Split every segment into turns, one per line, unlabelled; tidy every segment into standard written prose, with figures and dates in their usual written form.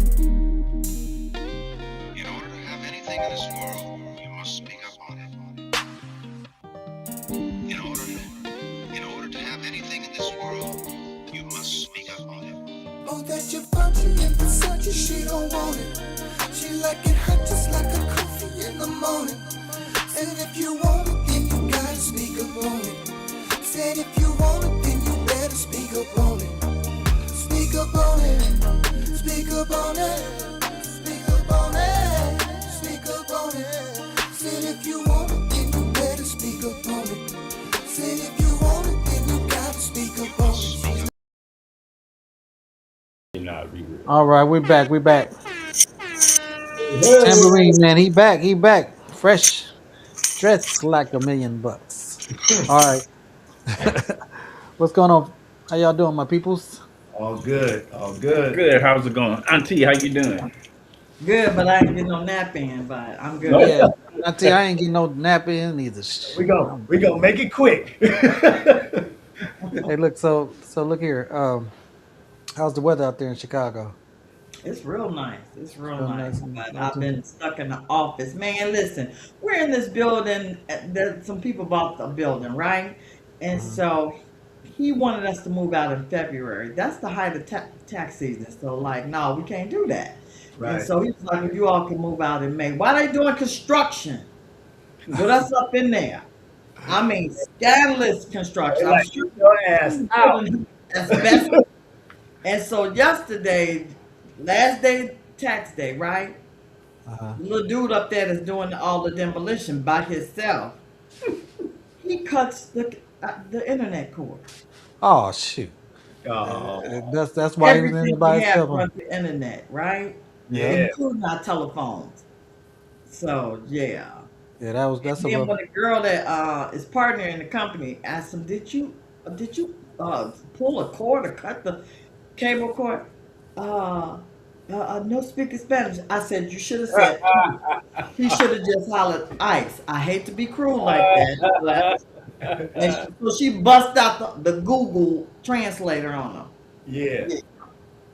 In order to have anything in this world, you must speak up on it. In order to have anything in this world, you must speak up on it.
Oh, that you're bumping in Versace, she don't want it. She like it hot just like a coffee in the morning. And if you want it, then you gotta speak up on it. Said if you want it, then you better speak up on it. Speak up on it. Speak up on it. Speak up on it. Speak up on it. Said if you want it, then you better speak up on it. Said if you want it, then you gotta speak up on it.
All right, we're back. We're back. Tambourine man, he back. He back. Fresh, dressed like $1,000,000. All right, what's going on? How y'all doing, my peoples?
All good, all good.
Good. How's it going, Auntie? How you doing?
Good, but I ain't getting no nap in, but I'm good.
Nope.
Yeah, I tell you, I ain't getting no nap in either.
We gonna make it quick.
Hey, look. So look here. How's the weather out there in Chicago?
It's real nice. It's real
Real
nice.
nice.
But I've been stuck in the office. Man, listen, we're in this building. Some people bought the building, right? And so he wanted us to move out in February. That's the height of tax season. So, like, no, we can't do that.
Right.
And so he's like, if you all can move out in May. Why they doing construction? Put us up in there. I mean, scandalous construction. I'm
Like,
sure
your ass out.
that's best. And so yesterday, last day tax day, right?
Uh-huh.
The little dude up there that's doing all the demolition by himself. He cuts the internet cord.
Oh shoot.
Oh,
That's why he was in
Everything
there by
we have
himself. Huh?
runs the internet, right?
yeah.
Including our telephones. So yeah.
Yeah, that's a
Then
rough.
when the girl that is partner in the company asked him, did you pull a cord or cut the cable cord? No speaking Spanish. I said you should have said he should have just hollered ice. I hate to be cruel like that. So she bust out the Google translator on them.
Yeah.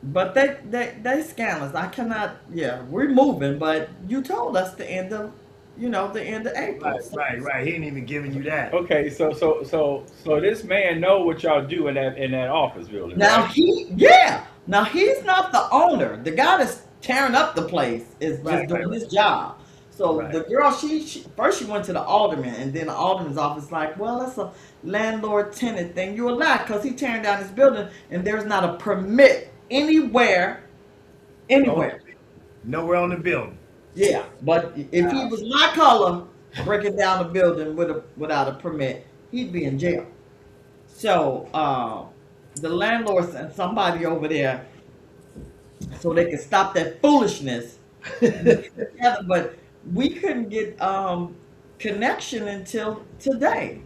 But they scandalous. I cannot. Yeah, we're moving, but you told us the end of April.
Right. He ain't even giving you that.
Okay, so this man know what y'all do in that office building.
Now
Right?
Now he's not the owner. The guy that's tearing up the place is just
Right,
doing
right.
his job. So
Right.
the girl, she first she went to the alderman, and then the alderman's office like, well, that's a landlord tenant thing. You're allowed because he tearing down his building, and there's not a permit anywhere.
Nowhere on the building.
Yeah, but if he was my color breaking down the building without a permit, he'd be in jail. So the landlord sent somebody over there so they could stop that foolishness. Together, but we couldn't get connection until today.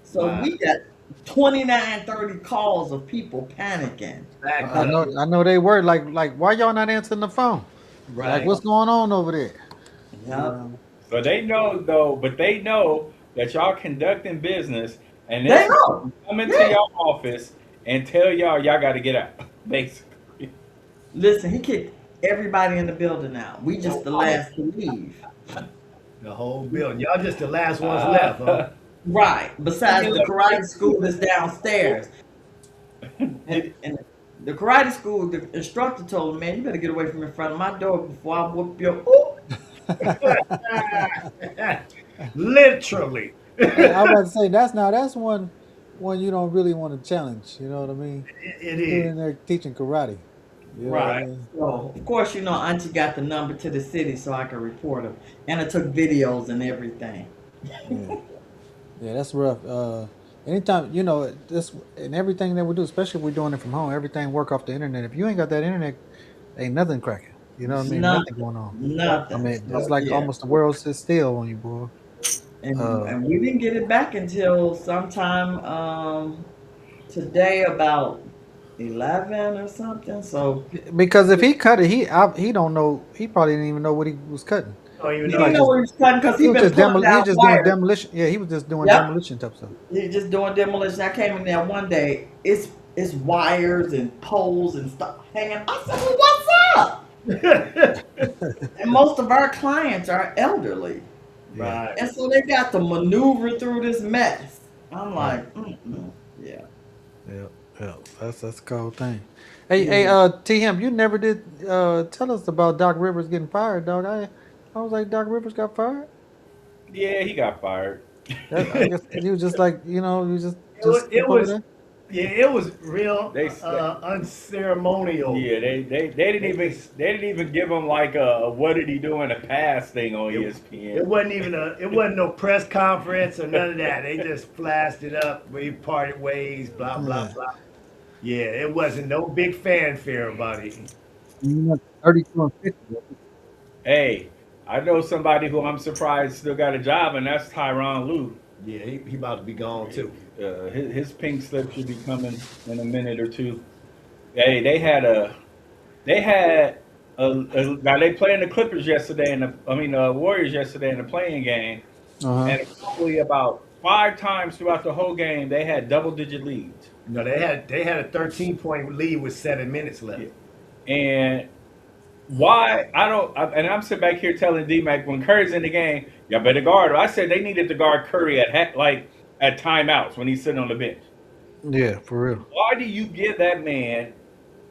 So
Wow.
we got 29, 30 calls of people panicking.
I know they were like why y'all not answering the phone? Like what's going on over there?
Yeah.
So they know though, but they know that y'all conducting business, and
They
this
know.
come into
Yeah.
your office and tell y'all got to get out, basically.
Listen, he kicked everybody in the building out. We just the last to leave.
The whole building. Y'all just the last ones left, huh?
Right. Besides the karate school that's downstairs. And the karate school, the instructor told him, man, you better get away from in front of my door before I whoop your ooh.
Literally.
I was about to say that's one you don't really want to challenge. You know what I mean?
It
Dude
is.
in there teaching karate. You know what I
Right.
mean?
So, of course, Auntie got the number to the city so I could report him. And I took videos and everything.
Yeah. Yeah, that's rough. Anytime this and everything that we do, especially if we're doing it from home, everything work off the internet. If you ain't got that internet, ain't nothing cracking. You know what I mean? Nothing going on. I
Nothing.
mean,
So,
it's like
yeah.
almost the world sits still on you, boy.
And we didn't get it back until sometime today about 11 or something. So
Because if he cut it, he don't know. He probably didn't even know what he was cutting.
Don't even
he
know.
didn't know what he was cutting because
He
he
was
been
just
pulling down
doing
wires.
demolition. Yeah, he was just doing
Yep.
demolition type stuff.
He just doing demolition. I came in there one day. It's wires and poles and stuff hanging. I said, well, what's up? most of our clients are elderly,
Right.
and so they got to maneuver through this mess. I'm like, yeah.
Yeah, yeah, that's a cold thing. Hey, T him, you never did tell us about Doc Rivers getting fired, dog. I was like, Doc Rivers got fired.
Yeah, he got fired.
I guess you was just like, you just
It
skip over
was
that.
yeah, it was real
They,
unceremonial.
yeah, they didn't even give him like a what did he do in the past thing on
It
ESPN.
wasn't no press conference or none of that. They just flashed it up. We parted ways, blah blah
Yeah.
blah. Yeah, it wasn't no big fanfare about it.
You know, 32 and 50.
Hey, I know somebody who I'm surprised still got a job, and that's Tyronn Lue.
Yeah, he about to be gone too.
His pink slip should be coming in a minute or two. Hey, they had now they playing the Clippers yesterday, Warriors yesterday in the playing game,
Uh-huh.
and probably about 5 times throughout the whole game they had double-digit leads.
No, they had a 13-point lead with 7 minutes left.
And why and I'm sitting back here telling D-Mac when Curry's in the game, y'all better guard him. I said they needed to guard Curry at timeouts when he's sitting on the bench.
Yeah, for real.
Why do you give that man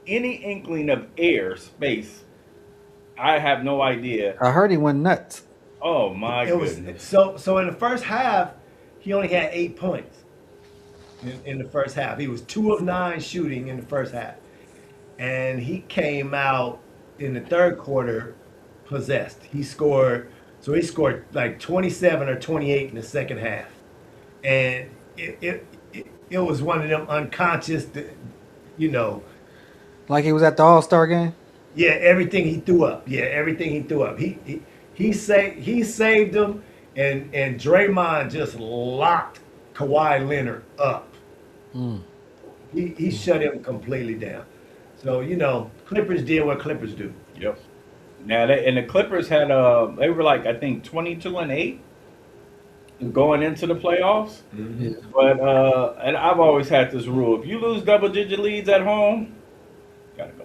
any inkling of air space? I have no idea.
I heard he went nuts.
Oh my
It was
goodness.
so in the first half, he only had 8 points. In the first half, he was 2 of 9 shooting in the first half, and he came out in the third quarter possessed. He scored like 27 or 28 in the second half, and it was one of them unconscious,
Like he was at the All-Star game.
yeah, everything he threw up. Yeah, everything he threw up. He saved them, and Draymond just locked Kawhi Leonard up. He shut him completely down. So Clippers did what Clippers do.
Yep. Now the Clippers had they were like I think 22-8 going into the playoffs. But and I've always had this rule: if you lose double-digit leads at home, gotta go.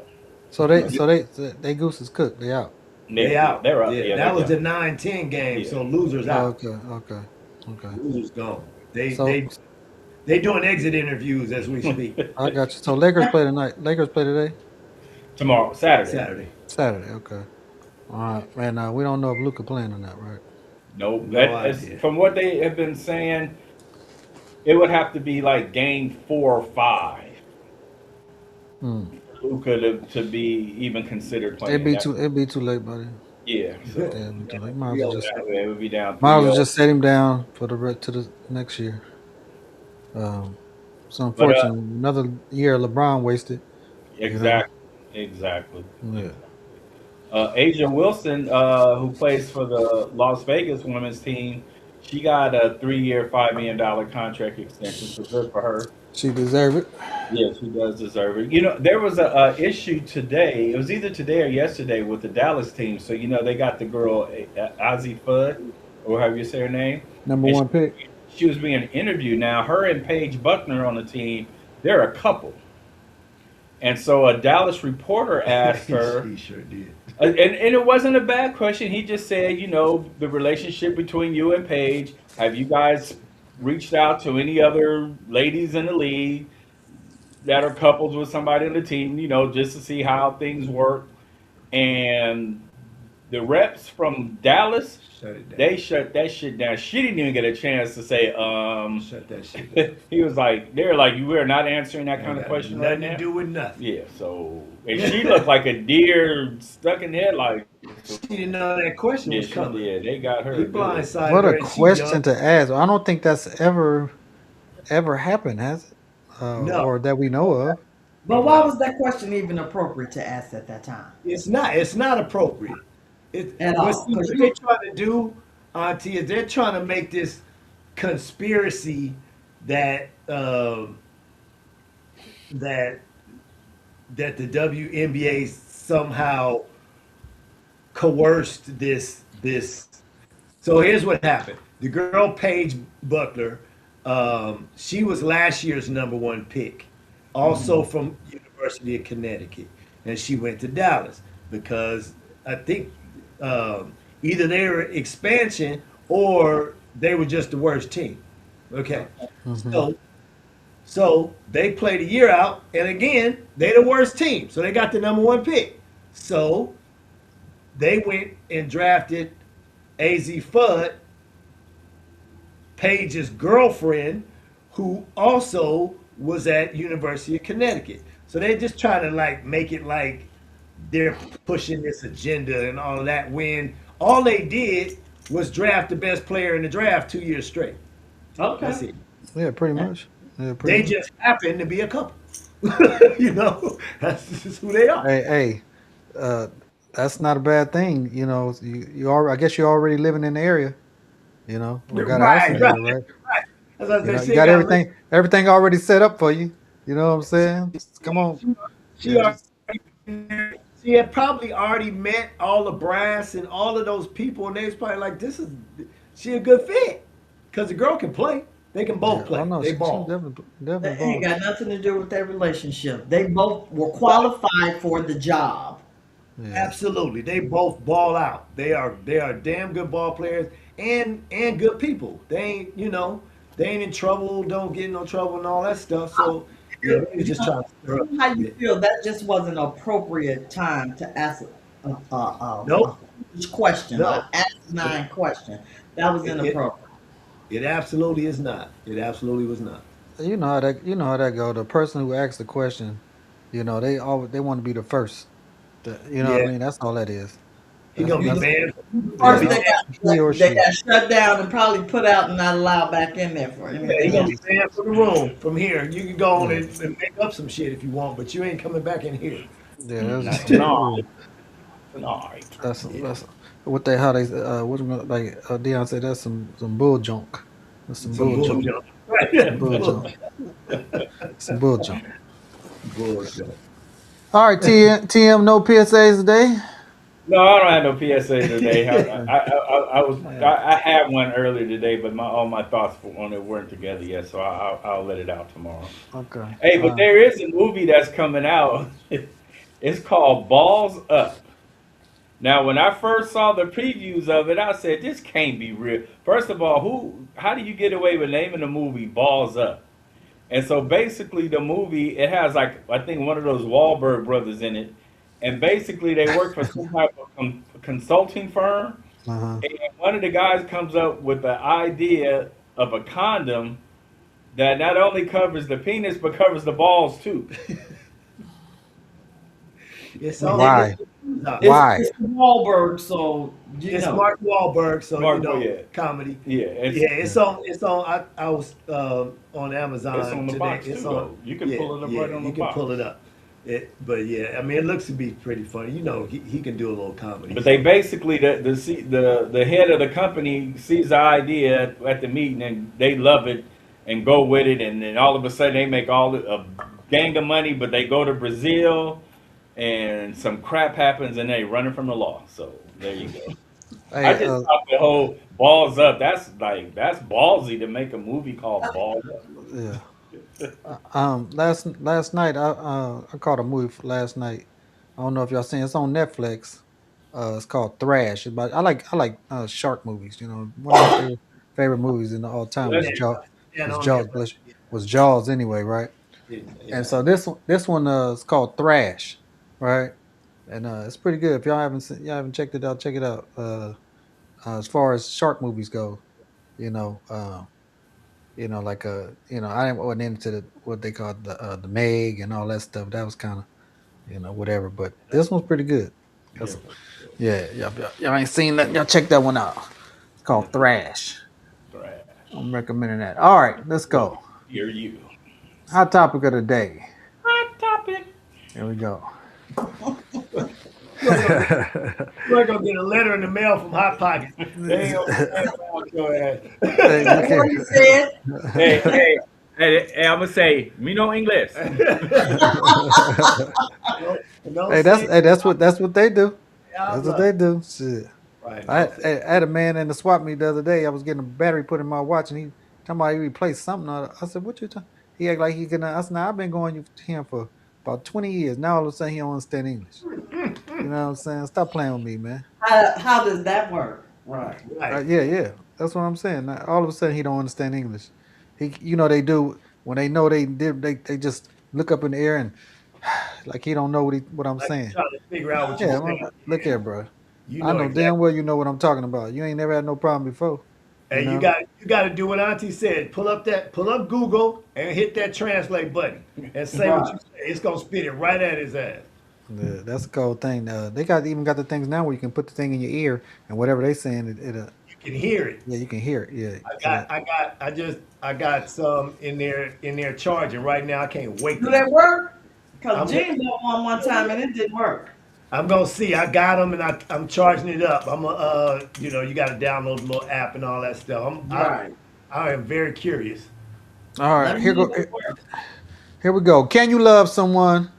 So they goose is cooked. They out.
They out.
They're up.
Yeah,
Yeah,
that was
they're
the 9-10 game.
Yeah.
So losers
Oh,
out.
okay.
Losers gone. They
So-
they doing exit interviews as we speak.
I got you. So Lakers play tonight. Lakers play today.
tomorrow, Saturday.
Saturday.
Saturday. Okay. All right. And we don't know if Luka playing or not, right?
Nope.
No idea.
From what they have been saying, it would have to be like game 4 or 5. Luka to be even considered playing.
It'd be too late, buddy.
Yeah. So
Yeah, it'd be too late. Might as well just
it would be down.
might as well
3-0.
just set him down for to the next year. It's unfortunate. Another year LeBron wasted.
Exactly.
Yeah.
Asia Wilson, who plays for the Las Vegas women's team, she got a 3-year, $5 million contract extension. So good for her.
She deserve it.
Yeah, she does deserve it. There was a issue today. It was either today or yesterday with the Dallas team. So they got the girl Ozzy Fudd, or however you say her name.
Number
And
one pick.
She was being interviewed. Now, her and Paige Buckner on the team, they're a couple. And so a Dallas reporter asked her,
He sure did.
and it wasn't a bad question. He just said, the relationship between you and Paige, have you guys reached out to any other ladies in the league that are couples with somebody on the team, just to see how things work? And the reps from Dallas,
Shut it down.
they shut that shit down. She didn't even get a chance to say,
Shut that shit down.
he was like, they're like, you are not answering that kind of
Got
question right
nothing
now.
to do with nothing.
Yeah, so, and she looked like a deer stuck in the headlight.
She didn't know that question was coming.
Yeah, they got her.
He blindsided
What
her
a
and she
question
jumped.
to ask. I don't think that's ever happened, has it?
No.
Or that we know of.
But why was that question even appropriate to ask at that time?
It's not appropriate.
At all.
What they're trying to do, Auntie, is they're trying to make this conspiracy that that the WNBA somehow coerced this. So here's what happened. The girl Paige Buckler, she was last year's number 1 pick, also from University of Connecticut, and she went to Dallas because I think Either they were expansion or they were just the worst team. Okay,
Hmm.
so they played a year out, and again they the worst team, so they got the number one pick. So they went and drafted Az Fudd, Paige's girlfriend, who also was at University of Connecticut. So they're just trying to like make it like they're pushing this agenda and all of that when all they did was draft the best player in the draft 2 years straight. That's
Okay.
it.
Yeah, pretty much. Yeah, pretty
They
much.
just happen to be a couple. You know, that's just who they are.
Hey, uh, that's not a bad thing. You know, you are. I guess you're already living in the area. You know, or got a house in
Right,
the
right,
area, right?
right. That's what
You
they
know, you
say.
got
Got to live.
everything already set up for you. You know what I'm saying? Come on.
She
Yeah,
already,
just
she had probably already met all the brass and all of those people, and they was probably like, "This is she a good fit," because the girl can play. They can
yeah.
both
Oh
play.
no,
They
she
ball.
definitely
That ain't
ball.
got nothing to do with their relationship. They both were qualified for the job.
Yeah.
Absolutely, they both ball out. They are damn good ball players and good people. They ain't they ain't in trouble. Don't get in no trouble and all that stuff. So yeah, they was just trying to stir up.
How you
Yeah.
feel? That just wasn't an appropriate time to ask a
Nope,
foolish question, an
no. It,
asinine question. That was
it, it,
inappropriate.
it absolutely is not. It absolutely was not.
You know how that go. The person who asks the question, they want to be the first. You know what I
Yeah,
mean? That's all that is.
he
That's
gonna be
that's
banned. He gonna
yeah.
First,
be
Oh,
banned.
he or
they
she.
got shut down and probably put out and not allowed back in there for
Yeah, he
anything
gonna be
else.
banned from the room from here. You can go on
Yeah,
and make up some shit if you want, but you ain't coming back in here.
yeah. That's just
That's
the
no,
rule.
no.
Yeah.
That's what they how they like Dion said. That's some bull junk. That's some
Some
bull
bull
junk.
jump.
Some
Right.
bull junk. Some bull junk.
Bull jump.
All right, TM. No PSAs today.
No, I don't have no PSA today.
Yeah. Yeah.
I had one earlier today, but all my thoughts on it weren't together yet, so I'll let it out tomorrow.
Okay.
Hey, but there is a movie that's coming out. It's called Balls Up. Now, when I first saw the previews of it, I said, "This can't be real." First of all, how do you get away with naming the movie Balls Up? And so basically, the movie it has like I think one of those Wahlberg brothers in it, and basically they work for some type of consulting firm.
Uh-huh.
And one of the guys comes up with the idea of a condom that not only covers the penis but covers the balls too.
It's
Well,
on.
Why? Why?
it's Wahlberg, so you
It's
know.
Mark Wahlberg, so
Mark, yeah,
comedy.
yeah,
Yeah,
Yeah.
it's on. It's on. I was on
it's on
Amazon
the
today.
box too
It's on.
though. You can
Yeah,
pull it up right
yeah,
on the
you can
box.
pull it up. But yeah, I mean, it looks to be pretty funny. He can do a little comedy.
But they
So
basically the head of the company sees the idea at the meeting and they love it and go with it and then all of a sudden they make a gang of money, but they go to Brazil and some crap happens and they running from the law. So there you go. I
Hey,
just thought the whole balls up. That's ballsy to make a movie called Balls Up.
yeah. Last night I caught a movie last night. I don't know if y'all seen it's on Netflix. It's called Thrash. It's about I like shark movies. You know, one of my favorite movies in all time
Bless
was
yeah,
you.
Jaws.
stand
Was
on there,
Jaws
brother.
bless you, was Jaws anyway, right?
Yeah,
And
yeah.
so this one is called Thrash, right? And it's pretty good. If y'all haven't checked it out, check it out. As far as shark movies go, you know, like I wasn't into what they call the Meg and all that stuff. That was kind of whatever. But this one's pretty good.
Yeah,
That's,
for sure.
yeah, y'all ain't seen that. Y'all check that one out. It's called
That's
Thrash.
trash.
I'm recommending that. All right, let's
Well,
go.
hear you.
Hot topic of the day.
Hot topic.
Here we go.
You ain't gonna get, you ain't gonna get a letter in the mail from Hot Pockets. They ain't gonna be playing around with your
Hey, you
What
can't.
he said?
Hey, hey, hey, I'm gonna say, me no English.
ass. Don't say
That's what they do.
out
That's what
loud.
they do. Shit.
Right.
I,
Don't
I
say
I had a man in the swap meet the other day. I was getting a battery put in my watch, and he talking about he replaced something. I said, "What you talking?" He act like he can. I said, "Nah, I've been going to him for about 20 years. Now all of a sudden he don't understand English. You know what I'm saying? Stop playing with me, man."
How does that work? Right.
Right.
Yeah. That's what I'm saying. Now, all of a sudden, he don't understand English. They do when they know they did. They just look up in the air and like he don't know what I'm
Like you
saying.
trying to figure out what you're
Yeah,
saying.
look
Yeah.
here, bro.
You
I
know
know
exactly.
damn well you know what I'm talking about. You ain't never had no problem before. You
And you
know.
got to do what Auntie said. Pull up Google and hit that translate button and say what
Right.
you say. It's gonna spit it right at his ass.
Yeah, that's a cool thing. They got the things now where you can put the thing in your ear and whatever they saying,
You can hear it.
yeah, you can hear it. Yeah,
I got some in there charging right now. I can't wait
Do
to.
they work? Because
I'm
Gene bought one time and it didn't work.
I'm gonna see. I got them and I'm charging it up. I'm you got to download the little app and all that stuff.
Right.
I am very curious.
all
Let
right,
me know if it works.
here we go. Can you love someone?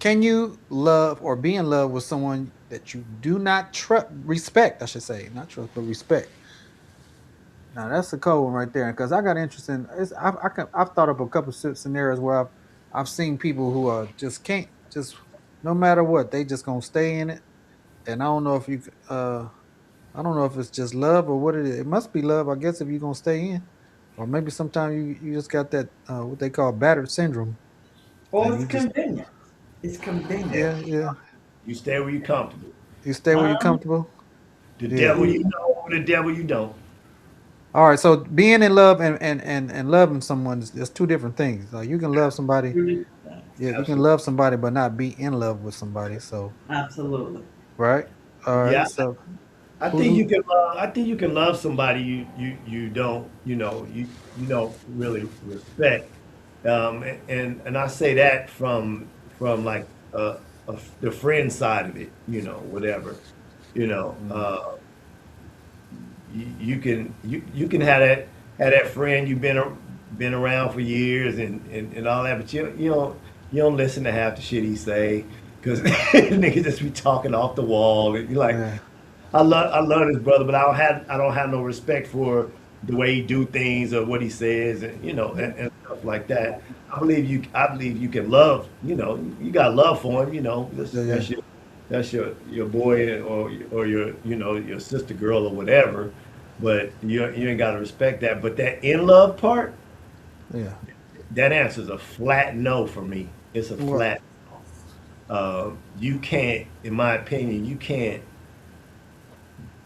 Can you love or be in love with someone that you do not respect? I should say, not trust, but respect. Now that's a cold one right there because I got interested. I've thought of a couple of scenarios where I've seen people who just can't just no matter what they just gonna stay in it. And I don't know if it's just love or what it is. It must be love, I guess, if you're gonna stay in, or maybe sometimes you just got that what they call battered syndrome,
Or
and
it's
you just
convenient. It's convenient.
yeah yeah
You stay where you're comfortable.
you stay where you're
Um,
comfortable.
The
Yeah.
devil you know, the devil you don't.
All right. So being in love and loving someone is two different things. Like you can love somebody. Yeah, you can
Absolutely.
love somebody but not be in love with somebody. So
Absolutely.
right. All right.
Yeah,
So
I think
who?
you can love. I think you can love somebody you don't you don't really respect. And I say that from like the friend side of it. Whatever. You know. You can have that friend you've been around for years and all that, but you don't listen to half the shit he say because niggas just be talking off the wall. And you're like,
Yeah.
I love this brother, but I don't have no respect for the way he do things or what he says and and stuff like that. I believe you can love. You got love for him.
Yeah. Yeah.
That's your boy or your your sister girl or whatever, but you ain't got to respect that. But that in love part,
Yeah.
that answer's a flat no for me. It's a
Well,
flat. You can't, in my opinion, you can't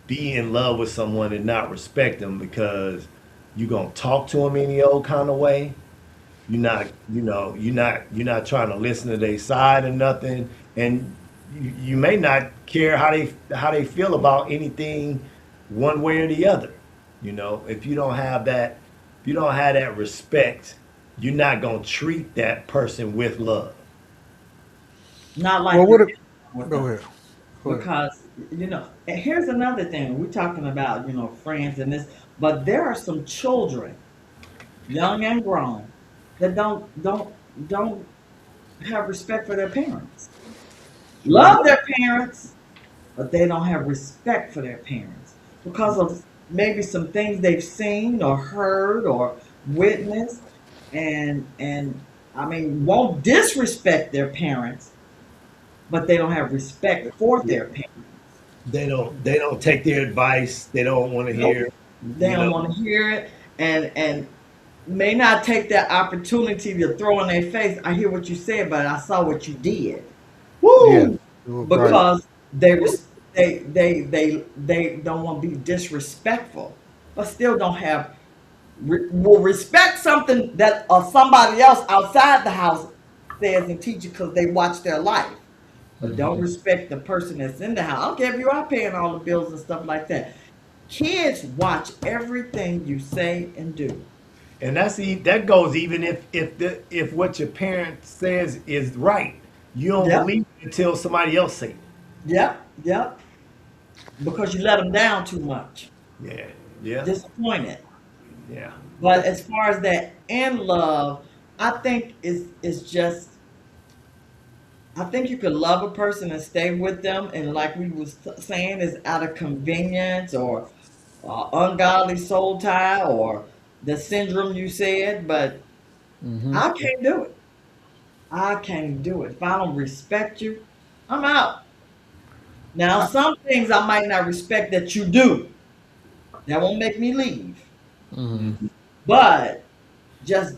be in love with someone and not respect them because you gonna talk to them any old kind of way. You're not trying to listen to their side or nothing, and you may not care how they feel about anything, one way or the other. If you don't have that respect, you're not gonna treat that person with love.
Not like
well,
you're
what?
in love with
Go
them.
ahead. Go ahead.
Because, and here's another thing. We're talking about, friends and this, but there are some children, young and grown, that don't have respect for their parents. Love their parents, but they don't have respect for their parents because of maybe some things they've seen or heard or witnessed, and I mean won't disrespect their parents, but they don't have respect for
Yeah.
their parents.
They don't take their advice. They don't want to
Nope.
hear.
They
You
don't
know.
want to hear it, and may not take that opportunity to throw in their face. I hear what you said, but I saw what you did.
Yeah.
Woo!
Right.
Because they don't want to be disrespectful, but still don't have will respect something that somebody else outside the house says and teaches because they watch their life, but don't respect the person that's in the house. I don't care if you are paying all the bills and stuff like that. Kids watch everything you say and do.
And that goes even if what your parent says is right, you don't
Yep,
believe it until somebody else say it.
yep. Because you let them down too much,
Yeah, yeah,
disappointed.
yeah.
But as far as that in love, I think it's just I think you could love a person and stay with them, and like we was saying, is out of convenience or ungodly soul tie or the syndrome you said. But
Mm-hmm.
I can't do it. I can't do it. If I don't respect you, I'm out. Now,
I,
some things I might not respect that you do. That won't make me leave.
hmm
Mhm.
But just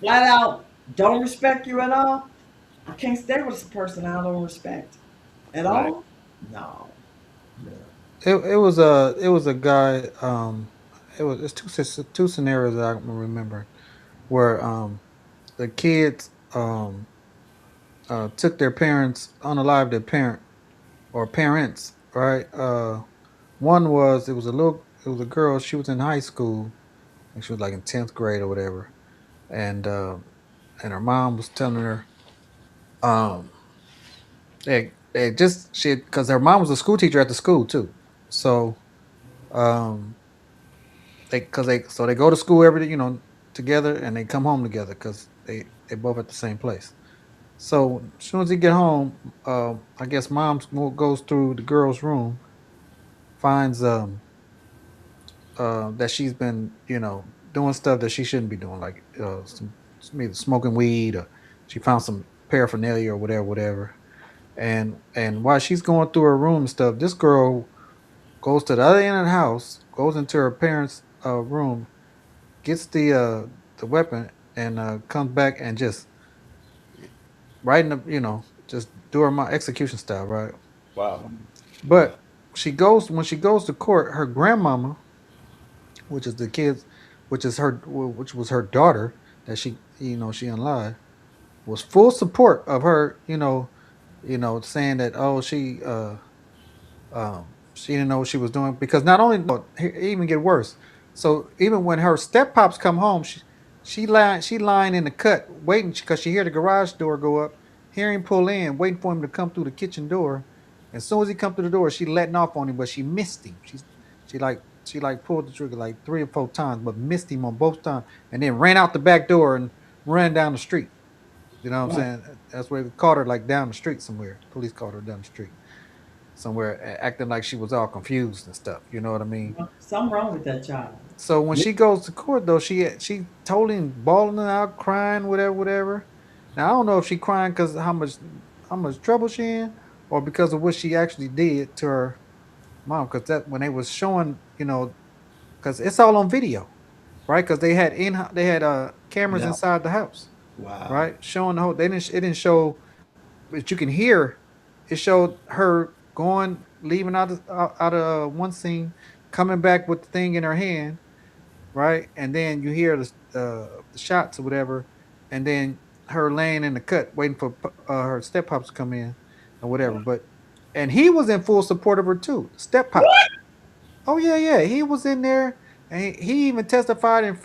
flat out don't respect you at all. I can't stay with a person I don't respect at
Right.
all. No.
it was a guy. It's two scenarios that I can remember where the kids took their parents, unalived their parent or parents, right? One was it was a girl. She was in high school. I think she was like in 10th grade or whatever, and her mom was telling her um they just she because her mom was a school teacher at the school too, so um they go to school every together, and they come home together because they both at the same place. So as soon as he get home, I guess goes through the girl's room, finds that she's been doing stuff that she shouldn't be doing, like maybe smoking weed, or she found some paraphernalia or whatever. And while she's going through her room and stuff, this girl goes to the other end of the house, goes into her parents' room, gets the weapon, and comes back and just right in the just do her my execution style, right?
Wow.
But when she goes to court, her grandmama, which is the kids, which was her daughter that she unlied, was full support of her, saying that, oh, she didn't know what she was doing, because not only it even get worse. So even when her step pops come home, she lying in the cut waiting because she hear the garage door go up, hear him pull in, waiting for him to come through the kitchen door. As soon as he come through the door, she letting off on him, but she missed him. She pulled the trigger like 3 or 4 times, but missed him on both times, and then ran out the back door and ran down the street. You know what I'm
Right.
saying? That's where they caught her, like down the street somewhere. Police caught her down the street somewhere, acting like she was all confused and stuff. You know what I mean?
Something wrong with that child.
So when she goes to court, though, she told him, bawling out, crying, whatever. Now I don't know if she crying because how much trouble she in, or because of what she actually did to her mom. Because that when they was showing, because it's all on video, right? Because they had cameras
No.
inside the house,
Wow.
right, showing the whole. It didn't show, but you can hear. It showed her going, leaving out of one scene, coming back with the thing in her hand, right? And then you hear the shots or whatever, and then her laying in the cut, waiting for her step pops to come in or whatever. And he was in full support of her too, step pops. Oh yeah, yeah, he was in there, and he even testified in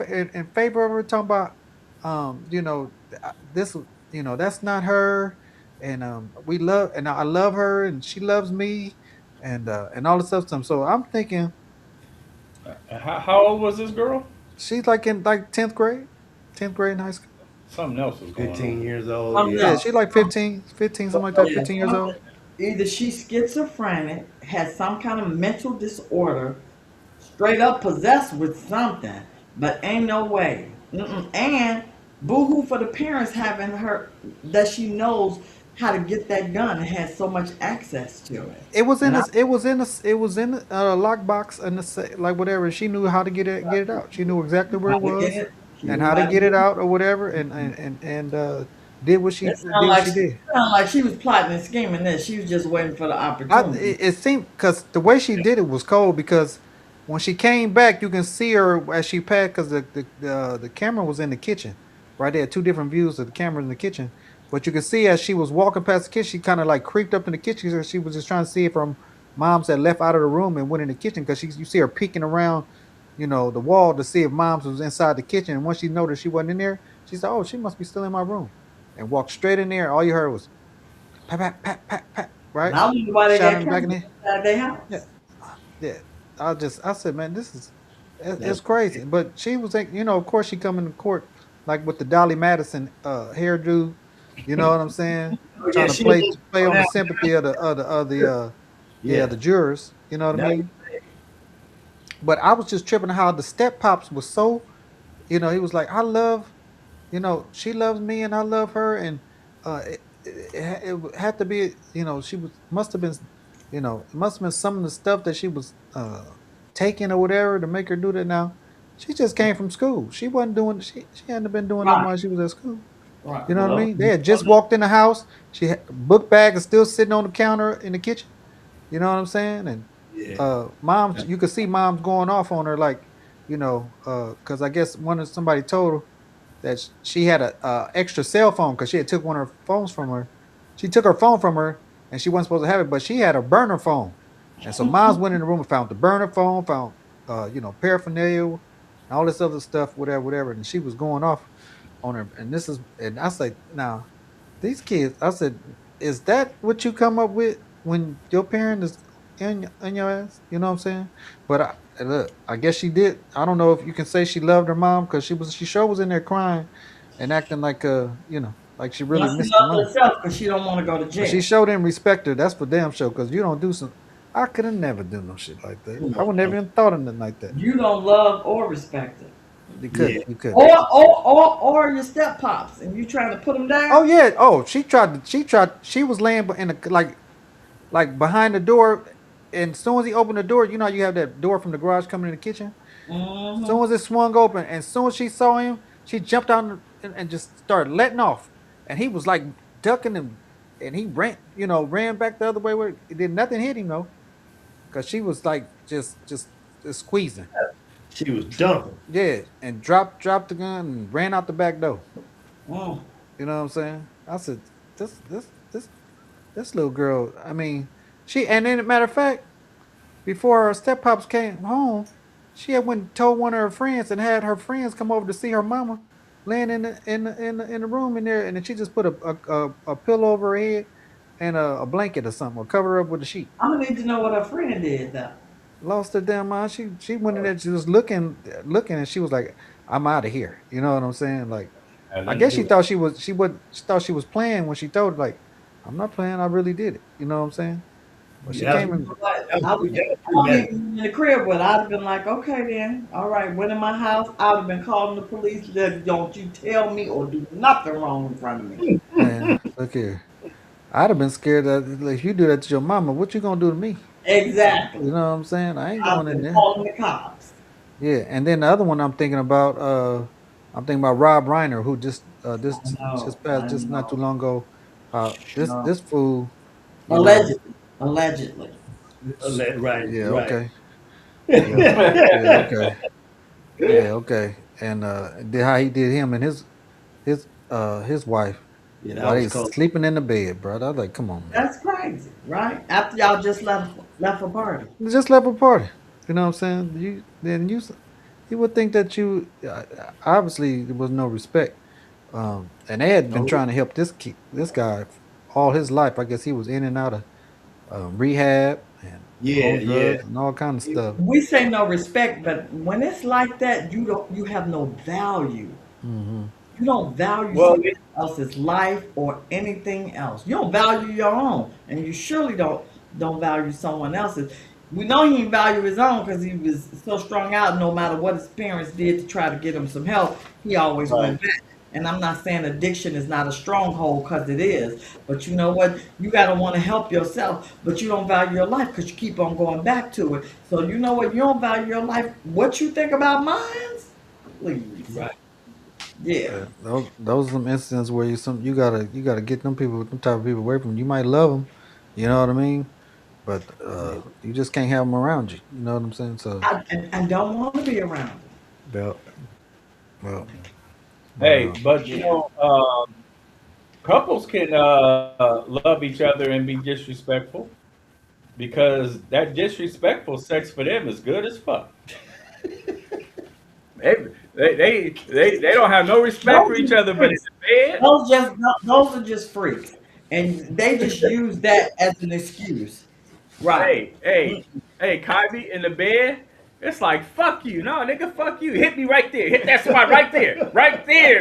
favor of her, talking about, this, that's not her, and I love her, and she loves me, and all this stuff. So I'm thinking
How old was this girl?
she's like in like 10th grade, 10th grade in high school.
Something else was going
15
on.
years old.
Something
Yeah.
Yeah,
else.
she like 15, something like that,
Yeah,
15 years old.
either she's schizophrenic, has some kind of mental disorder, straight up possessed with something, but ain't no way. Mm-mm. And boohoo for the parents having her that she knows how to get that gun and has so much access to it.
It was in
And I
this. It was in a lockbox and like whatever. She knew how to get it out. She knew exactly where
how
it
to get
was
it, she
and
knew
how to
how to
get it
get it.
out or whatever, and did what she
It sounded
did. What
like
she did.
she was plotting and scheming this. She was just waiting for the opportunity.
It seemed because the way she did it was cold, because when she came back, you can see her as she passed, because the camera was in the kitchen, right there. Two different views of the camera in the kitchen, but you can see as she was walking past the kitchen, she kind of like creeped up in the kitchen. So she was just trying to see if her mom's had left out of the room and went in the kitchen, because you see her peeking around, the wall to see if mom's was inside the kitchen. And once she noticed she wasn't in there, she said, "Oh, she must be still in my room," and walked straight in there. All you heard was pat pat pat pat pat,
And
right?
I wonder why they
Shot
got
in the back of
cameras
the head.
inside their
Yeah,
house.
yeah. I said, man, this is it's
That's
crazy. But she was like, of course she coming to court like with the Dolly Madison hairdo, you know what I'm saying?
Oh yeah,
Trying to
she was
play
going
on the
out.
sympathy
yeah.
the jurors, you know what I
Now you
mean? But I was just tripping how the step pops was so, he was like, I love, she loves me and I love her, and it had to be, she was must have been You know, it must have been some of the stuff that she was taking or whatever to make her do that. Now, she just came from school. She wasn't doing. She hadn't been doing nothing
Right,
while she was at school.
right.
You know what I
Well,
mean? They had just walked in the house. She had book bag is still sitting on the counter in the kitchen. You know what I'm saying? And
yeah.
mom's, you could see mom's going off on her, like, you know, because I guess somebody told her that she had a extra cell phone because she had took one of her phones from her. She took her phone from her, and she wasn't supposed to have it, but she had a burner phone, and so mom's went in the room and found the burner phone, found you know, paraphernalia, and all this other stuff, whatever, whatever, and she was going off on her. And this is, and I said, now these kids, I said, is that what you come up with when your parent is in your ass? You know what I'm saying? But look, I guess she did. I don't know if you can say she loved her mom because she sure was in there crying and acting like you know, like she really
Now she
missed the
loves
mom.
herself because she don't want to go to
But she
jail.
showed him respect her. That's for damn sure. Because you don't do some. I could have never do no shit like that. I would never even thought of nothing like that.
You don't love or respect her.
You
Yeah.
couldn't. You couldn't.
Or your step pops, and you trying to put them
Oh
down.
yeah. Oh, she tried. She tried. She was laying in the like behind the door, and as soon as he opened the door, you know you have that door from the garage coming in the kitchen. As
Mm-hmm.
soon as it swung open, and as soon as she saw him, she jumped out and just started letting off. And he was like ducking him, and he ran, you know, ran back the other way where it did nothing hit him though, because she was like just squeezing.
She was dumping.
Yeah, and dropped the gun and ran out the back door.
Mm.
You know what I'm saying? I said, this this little girl. I mean, she and then matter of fact, before her step pops came home, she had went and told one of her friends and had her friends come over to see her mama laying in the room in there, and then she just put a pillow over her head and a blanket or something, or cover her up with a sheet.
I'm gonna need to know what her friend did though.
Lost her damn mind. She went in there, she was looking, and she was like, "I'm out of here." You know what I'm saying? Like,
Had
I
nothing to
guess
do
she
with it.
thought she thought she was playing when she told her, like, "I'm not playing. I really did it." You know what I'm saying? But she
Yeah,
came in.
But
that
I
was,
would,
that was
I wouldn't
premeditated.
even be in the crib, but I'd have been like, okay then, all right, went in my house. I would have been calling the police. Don't you tell me or do nothing wrong in front of me.
Man, look here. I'd have been scared that if you do that to your mama, what you gonna do to me?
Exactly.
You know what I'm saying? I ain't
I'd
going
have
in
been
there.
calling the cops.
Yeah, and then the other one I'm thinking about Rob Reiner, who
I know.
just passed
I
just not too
know.
long ago.
No.
This fool, you know,
Allegedly. Allegedly.
Right,
yeah,
right.
okay, yeah, yeah, okay, yeah, okay, and did how he did him and his wife
Yeah, that
while they
was
was
cold.
sleeping in the bed, bro. I was like, come on, man,
That's crazy, right? After y'all just left a party.
just left a party. You know what I'm saying? You would think that obviously there was no respect. And they had been
No,
trying to help this guy all his life. I guess he was in and out of rehab and
yeah,
on
yeah.
drugs and all kind of stuff.
We say no respect, but when it's like that, you have no value.
Hmm.
You don't value
Well,
someone else's life or anything else. You don't value your own, and you surely don't value someone else's. We know he didn't value his own because he was so strung out. No matter what his parents did to try to get him some help, he always
right.
went back. And I'm not saying addiction is not a stronghold because it is, but you know what? You gotta want to help yourself, but you don't value your life because you keep on going back to it. So you know what? You don't value your life. What you think about mine? Please,
Right.
yeah.
Those are some instances where you gotta get them type of people away from you. You might love them, you know what I mean, but
Yeah.
you just can't have them around you. You know what I'm saying? So
I don't want to be around him.
well, well, but
Hey, but
Yeah.
couples can love each other and be disrespectful because that disrespectful sex for them is good as fuck. They they don't have no respect for
Those
each
are
other, but in
freaks.
the bed,
Those are just freaks, and they just use that as an excuse. Right.
hey, hey, hey, Kyrie, in the bed, it's like fuck you, no nigga, fuck you, hit me right there, hit that spot right there,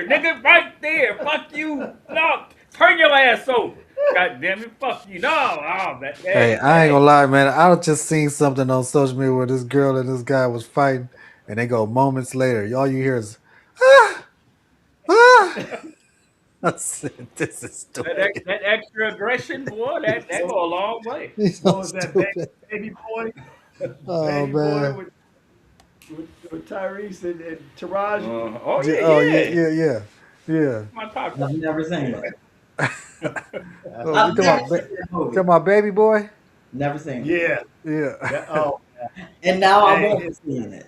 nigga, right there, fuck you, no, turn your ass over, god damn it, fuck you, no, oh, that,
hey,
hey,
I ain't
hey,
gonna lie, man. I just seen something on social media where this girl and this guy was fighting, and they go moments later. All you hear is ah, ah. I said, this is stupid.
That extra aggression, boy, that go a long way.
He's
What
so
was that
stupid.
baby boy?
Oh
Baby boy
man.
with Tyrese and Taraji.
Oh yeah,
Oh yeah,
yeah.
yeah, yeah.
My top.
I've never seen it.
Oh,
I've
you
never
talking
seen
about,
that movie.
talking about baby boy?
Never seen it.
Yeah.
Yeah.
Oh,
And now I
Hey,
won't be seeing it.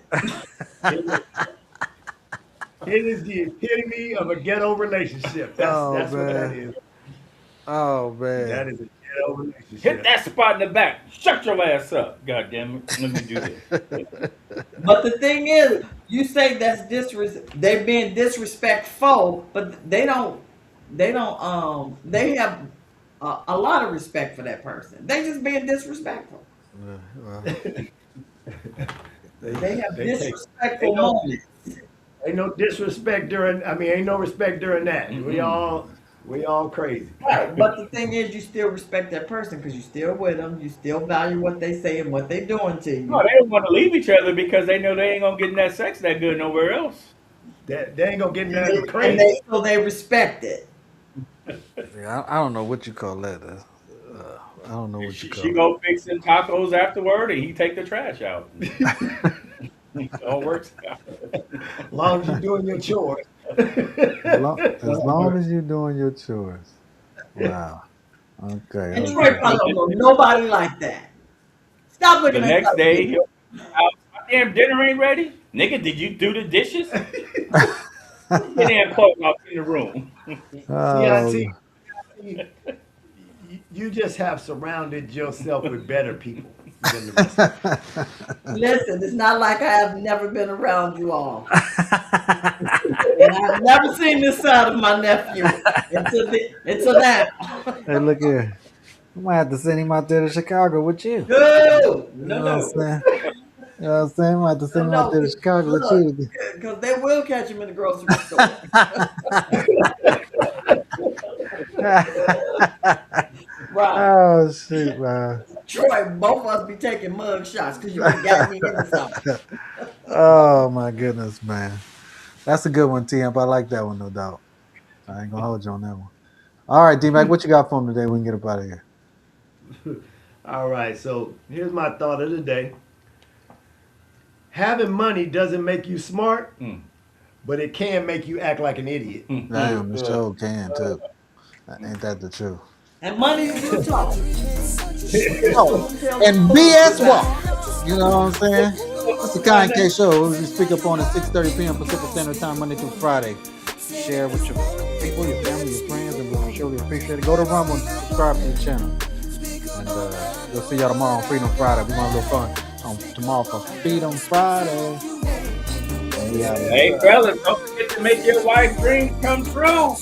it is the epitome of a ghetto relationship.
Oh,
That's what that
man.
is.
Oh
That
man.
is a ghetto
Hit
relationship.
that spot in the back. Shut your ass up. God damn it. Let me do this.
But the thing is, you say that's they're being disrespectful, but they don't, they have a lot of respect for that person. They just being disrespectful.
Well,
They have
They take-
disrespectful
they don't-
moments.
Ain't no disrespect during. I mean, ain't no respect during that. We all crazy.
Right, but the thing is, you still respect that person because you still with them. You still value what they say and what they doing to you.
No, they don't want to leave each other because they know they ain't gonna get that sex that good nowhere else.
They ain't gonna get
And
nothing
they,
crazy.
so they respect it.
yeah, I don't know what you call that. I don't know what
She,
you call
she
it.
go fix some tacos afterward, and he take the trash out. All works out.
As long as you're doing your chores.
As long as you're doing your chores. Wow. Okay.
And
Okay.
Troy probably don't know nobody like that. Stop
The
looking at
next
that
day,
video.
he'll, my damn dinner ain't ready. Nigga, did you do the dishes? Get in and plug up in the room.
Oh,
See, you just have surrounded yourself with better people than the rest of us.
Listen, it's not like I have never been around you all. And I've never seen this side of my nephew until now.
hey, look here. I might have to send him out there to Chicago with you.
No,
You
no,
know what I'm
no.
saying? You know what I'm saying? I might have to send him out there to Chicago with you.
Because they will catch him in the grocery store. Right.
Oh, shoot, man.
Troy, both of us be taking mug shots because you got me into something.
Oh, my goodness, man. That's a good one, T-Amp. I like that one, no doubt. I ain't going to hold you on that one. All right, D-Mac, what you got for him today? We can get up out of here.
All right, so here's my thought of the day. Having money doesn't make you smart, but it can make you act like an idiot.
Damn, the show can, too. Ain't that the truth?
And money you talk.
Oh, and BS Walk. You know what I'm saying? It's the Kind K Show. We speak up on at 6:30 p.m. Pacific Standard Time, Monday through Friday. Share with your people, your family, your friends, and we surely appreciate it. Go to Rumble and subscribe to the channel. And we'll see y'all tomorrow on Freedom Friday. We're going to have a little fun on tomorrow for Freedom Friday. And we have
Hey, fellas, don't forget to make your wife dreams come true.